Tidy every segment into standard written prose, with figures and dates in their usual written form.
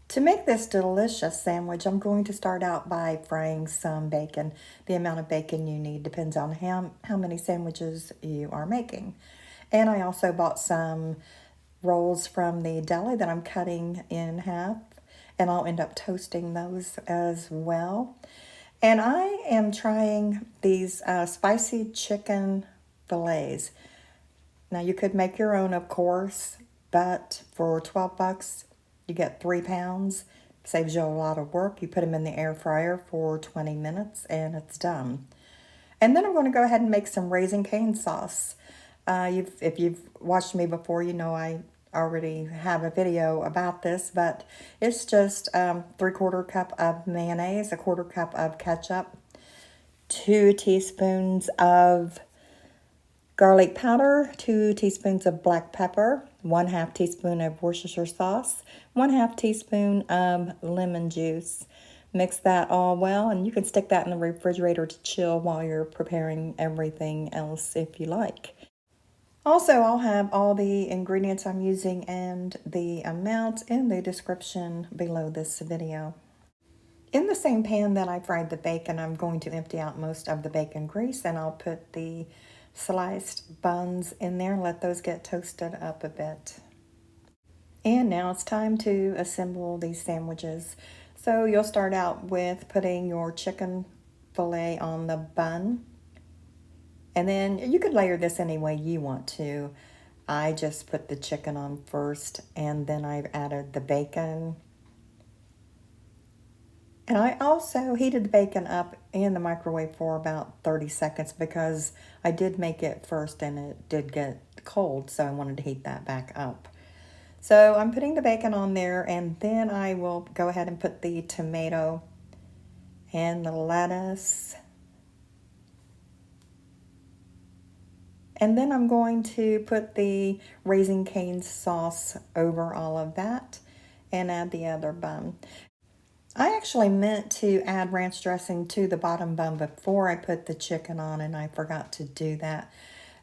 To make this delicious sandwich, I'm going to start out by frying some bacon. The amount of bacon you need depends on how many sandwiches you are making. And I also bought some rolls from the deli that I'm cutting in half, and I'll end up toasting those as well. And I am trying these spicy chicken fillets. Now you could make your own, of course, but for 12 bucks, you get 3 pounds. Saves you a lot of work. You put them in the air fryer for 20 minutes and it's done. And then I'm going to go ahead and make some Raising Cane sauce. If you've watched me before, you know I already have a video about this, but it's just 3/4 cup of mayonnaise, a 1/4 cup of ketchup, 2 teaspoons of garlic powder, 2 teaspoons of black pepper, 1/2 teaspoon of Worcestershire sauce, 1/2 teaspoon of lemon juice. Mix that all well, and you can stick that in the refrigerator to chill while you're preparing everything else if you like. Also, I'll have all the ingredients I'm using and the amounts in the description below this video. In the same pan that I fried the bacon, I'm going to empty out most of the bacon grease, and I'll put the sliced buns in there, let those get toasted up a bit. And now it's time to assemble these sandwiches. So you'll start out with putting your chicken fillet on the bun. And then you could layer this any way you want to. I just put the chicken on first, and then I've added the bacon. And I also heated the bacon up in the microwave for about 30 seconds because I did make it first and it did get cold, so I wanted to heat that back up. So I'm putting the bacon on there, and then I will go ahead and put the tomato and the lettuce. And then I'm going to put the Raising Cane sauce over all of that and add the other bun. I actually meant to add ranch dressing to the bottom bun before I put the chicken on, and I forgot to do that.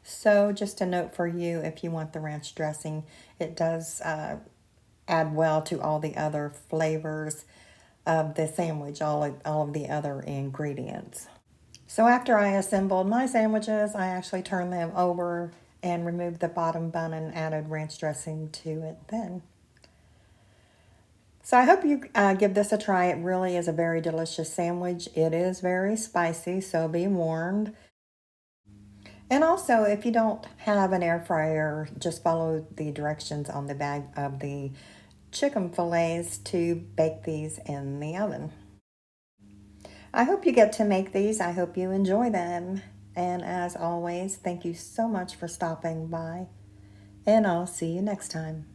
So just a note for you, if you want the ranch dressing, it does add well to all the other flavors of the sandwich, all of the other ingredients. So after I assembled my sandwiches, I actually turned them over and removed the bottom bun and added ranch dressing to it then. So I hope you give this a try. It really is a very delicious sandwich. It is very spicy, so be warned. And also, if you don't have an air fryer, just follow the directions on the bag of the chicken fillets to bake these in the oven. I hope you get to make these. I hope you enjoy them. And as always, thank you so much for stopping by. And I'll see you next time.